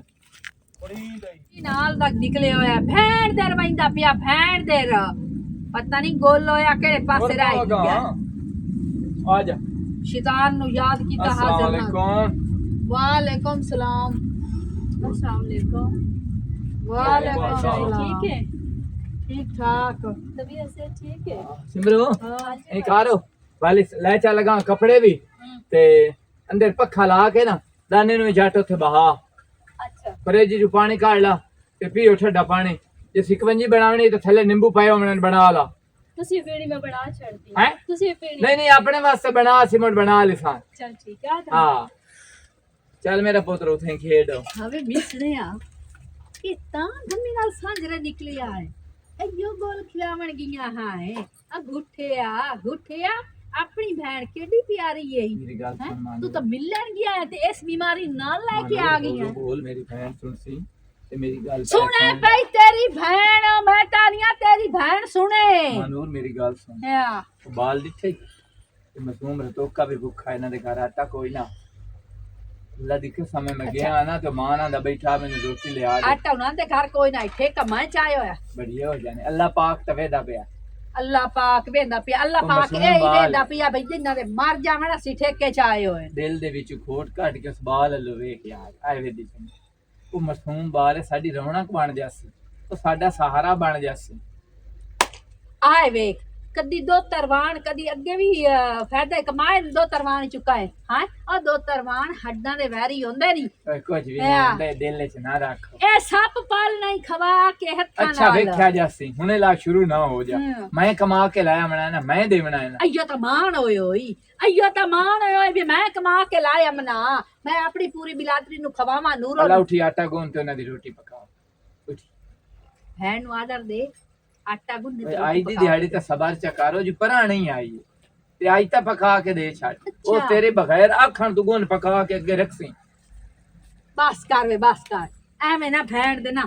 ਨਾਲ ਦਾ ਨਿਕਲਿਆ ਹੋਇਆ ਭੈਣ ਦੇ ਰਵਾਂਦਾ ਪਿਆ ਭੈਣ ਦੇ ਪਤਾ ਨਹੀਂ ਗੋਲ ਹੋਇਆ ਕਿਹੜੇ ਪਾਸੇ ਰਹਿ ਗਿਆ ਆ ਜਾ शैतान नु याद कीता अस्सलाम हाजिर वालेकुम वालेकुम सलाम अस्सलाम वालेकुम वालेकुम सलाम ठीक है ठीक ठाक तबीयत से ठीक है सिमरो हाँ ਇਹ ਕਾਰੋ ਵਾਲੀ ਲੈ ਚਾ ਲਗਾ ਕੱਪੜੇ ਵੀ ਤੇ ਅੰਦਰ ਪੱਖਾ ਲਾ ਕੇ ਨਾ ਦਾਨੇ ਨੂੰ ਜੱਟ ਉੱਥੇ ਬਹਾ अच्छा ਫਰੇਜੀ ਨੂੰ ਪਾਣੀ ਕੱਢ ਲਾ ਤੇ ਪੀਓ ਠੰਡਾ ਪਾਣੀ ਜੇ ਸਿਕਵੰਜੀ ਬਣਾਉਣੀ ਤੇ ਥੱਲੇ ਨਿੰਬੂ ਪਾਇਓ ਮਨ ਬਣਾ ਲਾ तुसी पीड़ी में बना छड़ती हैं? तुसी पीड़ी नहीं नहीं अपने वास्ते बना सिमट बना लिसान चल ठीक है हाँ चल मेरा पुत्र उठे खेडो हवे मिसने आ कि ता धम्मी नाल सांजरे निकली आए ए यो गोल खिलावन गिया हाए आ गुठे आ अपनी बहन केडी प्यारी है मेरी गल हैं? सुन मान तू तो मिलन गया है ते इस बीमारी नाल लेके आ गई है बोल मेरी बहन सुन सी ते मेरी गल सुने भाई तेरी बहन मैं तानिया तेरी बहन सुने मानूर मेरी गल सुन या बाल दिखे ते मासूम रतोका भी भूखा इना दे घर आटा कोई ना अल्लाह दी कसम मैं गया ना तो मां ना दा बैठा मैंने रोटी ले आ दे आटा उन्हां दे घर कोई ना ठेका मैं चायो है बढ़िया हो जाने अल्लाह पाक तवे दा पिया अल्लाह पाक वेंदा पिया अल्लाह ਉਹ पाक ਮਾਸੂਮ ए ਬਾਲ। वेंदा पिया भई जिन्ना दे मर जावण ਅਸੀਂ ਠੇਕੇ ਚ ਆਏ ਹੋਏ ਦਿਲ ਦੇ ਵਿੱਚ ਖੋਟ ਕੱਢ ਕੇ ਉਸ ਬਾਲ ਵੱਲ ਵੇਖ ਯਾਰ ਆਏ ਵੇ ਦੀ ਉਹ ਮਾਸੂਮ ਬਾਲ ਹੈ, ਸਾਡੀ ਰੌਣਕ ਬਣ ਜਾਸੀ ਉਹ ਸਾਡਾ ਸਹਾਰਾ ਬਣ ਜਾਸੀ ਆਏ ਵੇਖ ਕਦੀ ਦੋ ਤਰਵਾਨ ਕਦੀ ਅੱਗੇ ਵੀ ਫਾਇਦਾ ਕਮਾਏ ਦੋ ਤਰਵਾਨ ਚੁੱਕਾ ਹੈ ਹਾਂ ਉਹ ਦੋ ਤਰਵਾਨ ਹੱਡਾਂ ਦੇ ਵੈਰੀ ਹੁੰਦੇ ਨਹੀਂ ਓਏ ਕੁਝ ਵੀ ਨਹੀਂ ਹਾਂ। ਹੁੰਦਾ ਦਿਲ ਵਿੱਚ ਨਾ ਰੱਖ ਇਹ ਸੱਪ ਪਾਲ ਨਹੀਂ ਖਵਾ ਕੇ ਹੱਥਾਂ ਨਾਲ ਅੱਛਾ ਵੇਖਿਆ ਜਾਸੀ ਹੁਣੇ ਲਾ ਸ਼ੁਰੂ ਨਾ ਹੋ ਜਾ ਹਮ। ਮੈਂ ਕਮਾ ਕੇ ਲਾਇਆ ਮਣਾ ਨਾ ਮੈਂ ਦੇਵਣਾ ਹੈ ਨਾ ਅయ్యੋ ਤਾਂ ਮਾਣ ਹੋਈ ਅయ్యੋ ਤਾਂ ਮਾਣ ਹੋਏ ਵੀ ਮੈਂ ਕਮਾ ਕੇ ਲਾਇਆ ਮਨਾ ਮੈਂ ਆਪਣੀ ਪੂਰੀ ਬਿਲਾਦਰੀ ਨੂੰ ਖਵਾਵਾਂ ਨੂਰੋ ਅੱਲਾ ਉਠੀ ਆਟਾ ਗੁੰਨ ਤੇ ਉਹਨਾਂ ਦੀ ਰੋਟੀ ਪਕਾਓ ਉਠੀ ਭੈਣ ਨੂੰ ਆਦਰ ਦੇ ਆਟਾ ਗੁੰਨ ਓਏ ਤੇ ਆਈ ਦੀ ਦਿਹਾੜੀ ਤਾਂ ਸਬਰ ਚਕਾਰੋ ਜੀ ਪਰਾਂ ਨਹੀਂ ਆਈ ਹੈ। ਤੇ ਆਈ ਤਾਂ ਪਕਾ ਕੇ ਦੇ ਛੱਡ ਉਹ ਅੱਛਾ। ਤੇਰੇ ਬਗੈਰ ਆਖਣ ਤੂੰ ਗੁੰਨ ਪਕਾ ਕੇ ਅੱਗੇ ਰੱਖੀ ਬਸ ਕਰ ਵੇ ਬਸ ਕਰ ਐਵੇਂ ਨਾ ਭੈਣ ਦੇ ਨਾ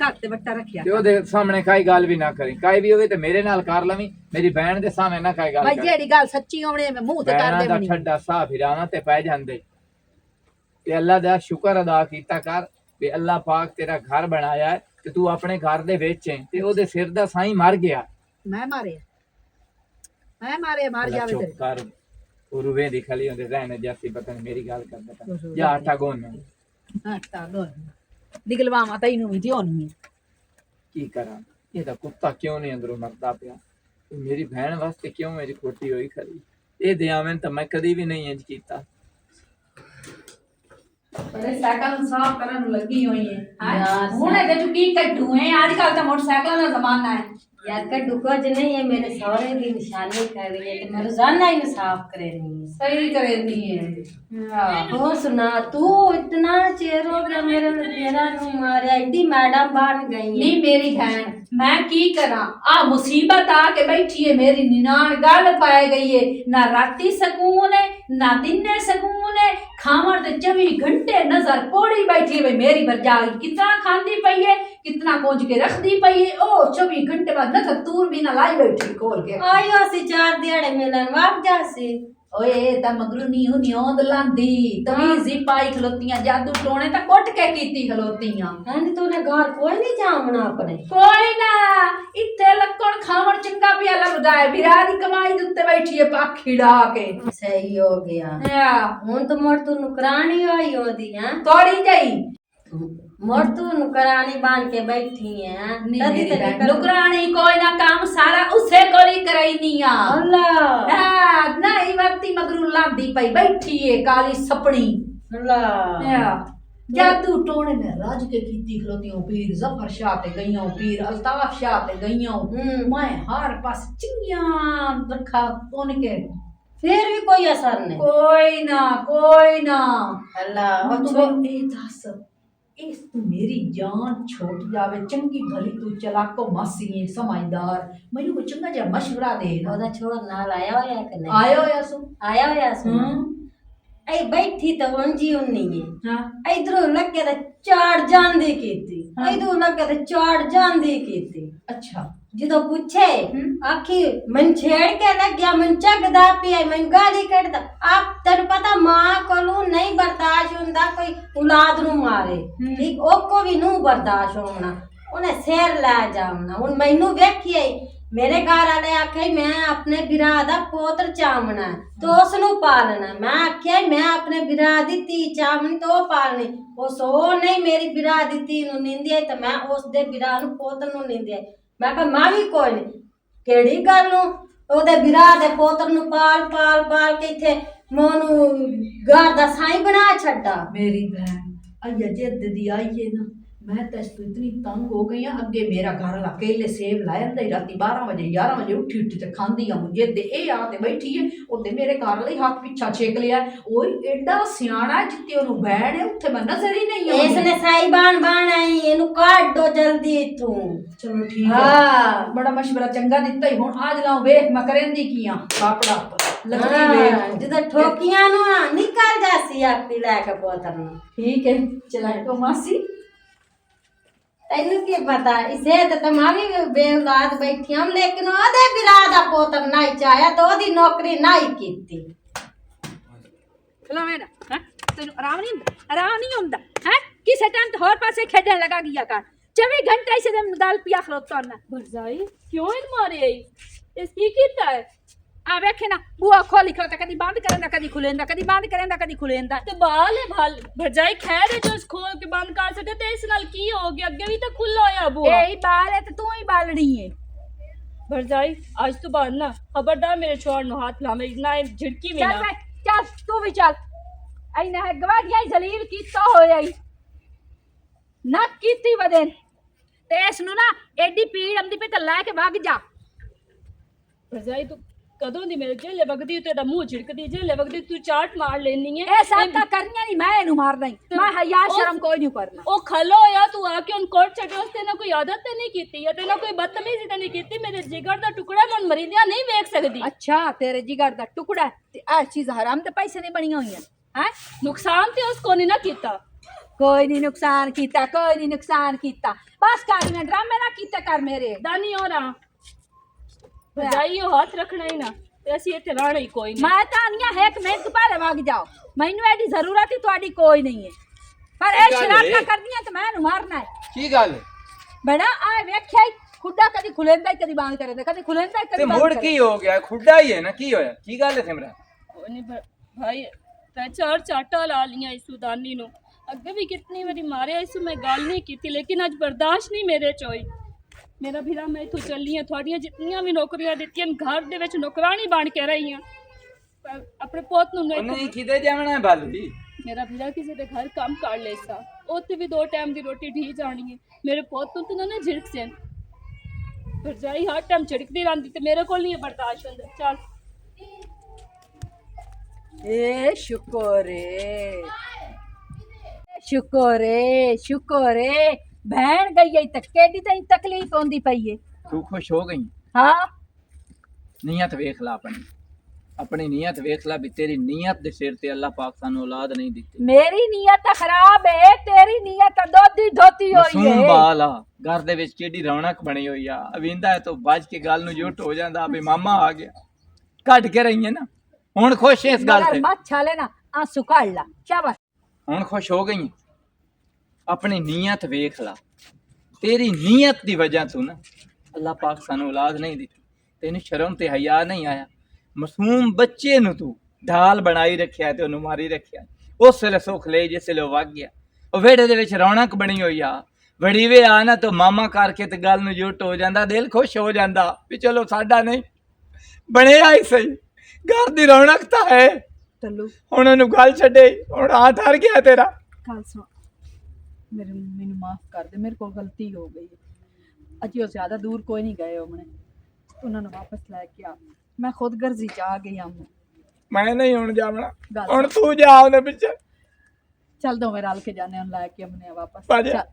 ਘਰ ਤੇ ਵੱਟਾ ਰੱਖਿਆ ਤੇ ਉਹਦੇ ਸਾਹਮਣੇ ਕਾਈ ਗੱਲ ਵੀ ਨਾ ਕਰੀ ਕਾਈ ਵੀ ਹੋਵੇ ਤੇ ਮੇਰੇ ਨਾਲ ਕਰ ਲਵੀਂ ਮੇਰੀ ਭੈਣ ਦੇ ਸਾਹਮਣੇ ਨਾ ਕਾਈ ਗੱਲ ਭਾਈ ਕਰ ਜਿਹੜੀ ਗੱਲ ਸੱਚੀ ਹੋਣੀ ਮੈਂ ਮੂੰਹ ਤੇ ਕਰ ਭੈਣਾਂ ਦਾ ਦੇਵਣੀ ਠੱਡਾ ਸਾਹ ਫਿਰਾਵਾਂ ਤੇ ਪੈ ਜਾਂਦੇ ਤੇ ਅੱਲਾ ਦਾ ਸ਼ੁਕਰ ਅਦਾ ਕੀਤਾ ਕਰ ਵੀ ਅੱਲਾ ਪਾਕ ਤੇਰਾ ਘਰ ਬਣਾਇਆ ਹੈ ਤੇ ਤੂੰ ਆਪਣੇ ਘਰ ਦੇ ਵਿੱਚ ਹੈ ਤੇ ਉਹਦੇ ਸਿਰ ਦਾ ਸਾਈਂ ਮਰ ਗਿਆ ਮੈਂ ਮਾਰਿਆ ਮਰ ਅੱਲਾ ਜਾਵੇ ਚੁੱਪ ਤੇਰੇ ਕਰ ਉਹ ਰੂਵੇ ਦੀ ਖਲੀ ਹੁੰਦੇ ਰਹਿਣੇ ਜਾਸੀ ਪਤਾ ਨਹੀਂ ਮੇਰੀ ਗੱਲ ਕਰਦਾ ਤਾਂ ਜਾ ਆਟਾ ਗੁੰਨ ਆਟਾ ਦੋ ਨਿਕਲਵਾਵਾਂ ਤੈਨੂੰ ਵੀ ਤੇ ਉਹਨੂੰ ਵੀ ਕੀ ਕਰਾਂ ਇਹਦਾ ਕੁੱਤਾ ਕਿਉਂ ਨਹੀਂ ਅੰਦਰੋਂ ਮਰਦਾ ਪਿਆ ਇਹ ਮੇਰੀ ਭੈਣ ਵਾਸਤੇ ਕਿਉਂ ਮੇਰੀ ਖੋਟੀ ਹੋਈ ਖੜੀ ਇਹ ਦਿਆਵੇਂ ਤਾਂ ਮੈਂ ਕਦੀ ਵੀ ਨਹੀਂ ਇੰਜ ਕੀਤਾ ਬੜੇ ਸਾਈਕਲ ਨੂੰ ਸਾਫ਼ ਕਰਨ ਨੂੰ ਲੱਗੀ ਹੋਈ ਹੈ ਯਾਰ, ਹੁਣ ਇਹਦੇ ਚ ਕੀ ਕੱਢੂ ਹੈ ਅੱਜ ਕੱਲ ਤਾਂ ਮੋਟਰਸਾਈਕਲਾਂ ਦਾ ਜ਼ਮਾਨਾ ਹੈ यार कड्डू कुछ नहीं है मेरे सौरे की निशानी कर रही है तो मैं रोजाना ही साफ करेनी है सही करेंदी है हो सुना तू इतना चेर हो गया मेरा नु मारे एडी मैडम बन गई है नहीं मेरी बहन मैं की करा आ मुसीबत आके बैठी है मेरी निनान गल पाए गई है ना राती सकून है ना दिन सकून है खावर ते 24 घंटे नजर कोड़ी बैठी है भाई मेरी भरजाई कितना खांदी पई है कितना कोंज के रखदी पई है ओ 24 घंटे बाद नजर तूर भी ना लाई बैठी खोल के आयो सी 4 दिहाड़े मिलन वाप जासी ओए ता मगरू नी नींद लांदी तवीजी पाई खलोतियां जादू टोने ता कुट के कीती खलोतियां हां तूने घर कोई नहीं जामना अपने कोई ना इत्थे लक्कड़ खावण चंगा पिया लगदा है बिरादी कमाई दे उत्ते बैठी है पाखी डा के सही हो गया या हुन तो मोर तू नुकरानी होई होदी हां थोड़ी जाई मोर तू नुकरानी बांध के बैठी है तदी ते नुकरानी कोई ना काम सारा उसे कोली कराईनिया अल्लाह हां नहीं वक्ती मगरू लांदी पई बैठी है काली सपनी अल्लाह या जादू टोने में राज के कीती खलोतियों पीर जफर शाह ते गईयों पीर अल्ताफ शाह ते गईयों मैं हर पास चिंगियां रखा कोन के फिर भी कोई असर नहीं कोई ना अल्लाह और तू ए दस इस तू मेरी जान छोट जावे चंगी भली तू चलाको मासी है समझदार मैनू को चंगा जा मशवरा दे ना ओदा छोर नाल आया होया कि नहीं आयो या सु आया होया सुन ऐ बैठी तो उंजी उन्नी है हां इधरों लगे तो चार जांदी कीती इधरों लगे तो चार जांदी कीती अच्छा ਜਦੋਂ ਪੁੱਛੇ ਆਖੀ ਮਨ ਛੇੜ ਕੇ ਲੱਗਿਆ ਮਨ ਚੱਕਦਾ ਪਿਆ ਮਨ ਗਾਲੀ ਕੱਢਦਾ ਆਪ ਤੈਨੂੰ ਪਤਾ ਮਾਂ ਕੋਲੋਂ ਨਹੀਂ ਬਰਦਾਸ਼ਤ ਬੰਦਾ ਕੋਈ ਔਲਾਦ ਨੂੰ ਮਾਰੇ ਠੀਕ ਉਹ ਕੋ ਵੀ ਨੂੰ ਬਰਦਾਸ਼ਤ ਹੋਣਾ ਉਹਨੇ ਸਿਰ ਲੈ ਜਾਵਣਾ ਹੁਣ ਮੈਨੂੰ ਵੇਖੀਏ ਮੇਰੇ ਘਰ ਵਾਲੇ ਆਖੇ ਮੈਂ ਆਪਣੇ ਵਿਰਾ ਦਾ ਪੋਤਰ ਚਾਵਣਾ ਤੇ ਉਸ ਨੂੰ ਪਾਲਣਾ ਮੈਂ ਆਖਿਆ ਮੈਂ ਆਪਣੇ ਵਿਰਾ ਦੀ ਧੀ ਚਾਵਣੀ ਤੇ ਉਹ ਪਾਲਣੀ ਉਹ ਸੋ ਨਹੀਂ ਮੇਰੀ ਵਿਰਾ ਦੀ ਧੀ ਨੂੰ ਨਿੰਦਿਆ ਤੇ ਮੈਂ ਉਸ ਦੇ ਵਿਰਾ ਨੂੰ ਪੋਤਰ ਨੂੰ ਨਿੰਦਿਆ ਮੈਂ ਕਿਹਾ ਮੈਂ ਵੀ ਕੋਈ ਨਹੀਂ ਕਿਹੜੀ ਗੱਲ ਨੂੰ ਉਹਦੇ ਵਿਰਾ ਦੇ ਪੋਤਰ ਨੂੰ ਪਾਲ ਪਾਲ ਪਾਲ ਕੇ ਇੱਥੇ ਮੋਨੂੰ ਘਰ ਦਾ ਸਾਈਂ ਬਣਾ ਛੱਡਾ मेरी बहन अय्या जिद दी आई है ना मैं तो इतनी तंग हो गई हूं अगे मेरा घर वाला अकेले सेब लाया ही राती 12 बजे 11 बजे उठी उठी ते खांदी आ मुझे दे ए आते बैठी है ओते मेरे घर वाले हाथ पीछा छेक लिया ओए एडा सियाणा जिते ओनु बहन है उथे मैं नजर ही नहीं आई इसने साई बाण आई इनु काट दो जल्दी इथों चलो ठीक है हां बड़ा मशवरा चंगा दिता ही हुन आज लाओ वेख मैं करेंदी कीया पापड़ा लगदी वेख जिदा ठोकियां नु निकल जासी आपी लेके पोतर नु ठीक है चला तो मासी ਤੈਨੂੰ ਕੀ ਪਤਾ ਇਸੇ ਤੇ ਤਮਾਵੀ ਬੇਔਲਾਦ ਬੈਠੀ ਹਮ ਲੇਕਿਨ ਉਹਦੇ ਬਿਰਾ ਦਾ ਪੋਤਰ ਨਹੀਂ ਚਾਹਿਆ ਤੇ ਉਹਦੀ ਨੌਕਰੀ ਨਹੀਂ ਕੀਤੀ ਚਲੋ ਮੇਰਾ ਹੈ ਤੈਨੂੰ ਆਰਾਮ ਨਹੀਂ ਹੁੰਦਾ ਹੈ ਕਿਸੇ ਟਾਈਮ ਤੇ ਹੋਰ ਪਾਸੇ ਖੇਡਣ ਲਗਾ ਗਿਆ ਕਰ 24 घंटे से दम दाल पिया खलोता ना भरजाई क्यों इन मारे आई इसकी कीता है आ वेखे ना बुआ खोली खलोता कदी बंद करंदा कदी खुलेंदा कदी बंद करंदा कदी खुलेंदा ते बाल है भाल भरजाई खैर है जो इस खोल के बंद कर सके ते इस नाल की हो गया अगे भी तो खुला होया बुआ एही बाल है ते तू ही बालनी है भरजाई आज तो बाद ना खबरदार मेरे छोड़ नो हाथ ला मेरी ना झिड़की में चल ना वे चल तू भी चल आई ना गवाडिया जलील कीता होया ही ना कीती वदन ते इस नु ना एडी पीड़ आंदी पे ते ला के भाग जा भरजाई तू कदों दी मेरे जेले वगदी तेरा मुंह झिड़कदी जेले वगदी तू चाट मार लेनी है ए सब ता करनिया नहीं मैं इनु मारना ही मैं हया शर्म कोई नहीं करना ओ खलो होया तू आके उन कोट चढ़े उस तेना कोई आदत ते नहीं कीती या तेना कोई बदतमीजी ते नहीं कीती मेरे जिगर दा टुकड़ा मन मरीदिया नहीं देख सकदी अच्छा तेरे जिगर दा टुकड़ा ते आ चीज हराम ते पैसे नहीं बनी हुई हैं नुकसान ते उसको नहीं ना कीता कोई नहीं नुकसान कीता कोई नहीं नुकसान कीता बस कर मैं ड्रामे ना कीते कर मेरे दानी हो रहा भरजाई यो हाथ रखना ही ना ते ਅਸੀਂ ਇੱਥੇ ਰਹਿਣਾ ਹੀ ਕੋਈ ਨਹੀਂ मैं ਤਾਂ ਆਨੀਆਂ ਹੈ ਕਿ ਮਿੰਟ ਪਹਿਲੇ ਵਗ ਜਾਓ ਮੈਨੂੰ ਇਹਦੀ ਜ਼ਰੂਰਤ ਹੀ ਤੁਹਾਡੀ ਕੋਈ ਨਹੀਂ ਹੈ ਪਰ ਇਹ ਸ਼ਰਾਰਤਾਂ ਕਰਦੀਆਂ ਤੇ ਮੈਂ ਇਹਨੂੰ ਮਾਰਨਾ ਹੈ ਕੀ ਗੱਲ ਬੜਾ ਆ ਵੇਖਿਆ ਹੀ ਖੁੱਡਾ ਕਦੀ ਖੁੱਲੇਂਦਾ ਕਦੀ ਬੰਦ ਕਰੇਂਦਾ ਕਦੀ ਖੁੱਲੇਂਦਾ ਤੇ ਕਦੀ ਬੰਦ ਮੁੜ ਕੀ ਹੋ ਗਿਆ ਖੁੱਡਾ ਹੀ ਹੈ ਨਾ ਕੀ ਹੋਇਆ ਕੀ ਗੱਲ ਹੈ ਸਿਮਰਨ ਕੋਈ ਨਹੀਂ ਭਾਈ ਤੇ ਚਾਰ ਚਾਟਾ ਲਾ ਲੀਆਂ ਇਸ ਸੁਦਾਨੀ ਨੂੰ ਅੱਗੇ ਵੀ ਕਿਤਨੀ ਵਾਰੀ ਮਾਰਿਆ ਇਸ ਮੈਂ ਗੱਲ ਨਹੀਂ ਕੀਤੀ ਲੇਕਿਨ ਅੱਜ ਬਰਦਾਸ਼ਤ ਨਹੀਂ ਮੇਰੇ ਚ ਹੋਈ मेरा भीरा मैं इथों चली हाँ थोड़ियां जितनियां भी नौकरियां दित्तियां घर दे विच नौकरानी बन के रही हाँ अपने पोत नूं नहीं किते जावना है बालू मेरा भीरा किसी दे घर काम कर ले सा उत्थे भी 2 टाइम दी रोटी ढी जानी है मेरे पोत नूं तो ना झिड़क सेन भरजाई हर टाइम झिड़कदी रहिंदी ते मेरे कोल नहीं बर्दाश्त हुंदा चल ए शुक्र है बहन गई है तक केडी तई तकलीफ होंदी पई है तू खुश हो गई हां नीयत वेख ला अपनी नीयत वेख ला भी तेरी नीयत दे सिर ते अल्लाह पाक सानू औलाद नहीं दित्ती मेरी नीयत खराब है तेरी नीयत दोधी धोती होई है सुन बाला घर दे विच केडी रौनक बनी होई आ अविंदा तो बज के गल नु जुट हो जांदा भी मामा आ गया कट के रही है ना हुन खुश है इस गल ते मत छाले ना आंसू काढ़ ला शाबाश हुन खुश हो गई अपनी नीयत वेख ला तेरी नीयत दी वजह तू ना अल्लाह पाक सानू औलाद नहीं दी तेन शर्म ते हया नहीं आया मासूम बच्चे नु तू ढाल बनाई रखिया ते ओनू मारी रखिया उस वेले सुख ले जिस वेले वग गया ओ वेड़े दे विच रौनक बनी होई आ बड़ी वे आ ना तो मामा करके ते गल नु जुट हो जांदा दिल खुश हो जांदा भी चलो साडा नहीं बनेया ही सही घर दी रौनक तां है टल्लू हुण ओनू गल छड्डे हुण हाथ हर गया तेरा गल सुन मेरे मैनू माफ कर दे मेरे को गलती हो गई है अजी वो ज्यादा दूर कोई नहीं गए हमने उन्होंने वापस लेके आ मैं खुद गर्जी च आ गई हूं मैं नहीं हुण जावना गल हुण तू जा ओदे पिछे चल दो मेरे रल के जाने लेके हमने वापस भाजा। चल।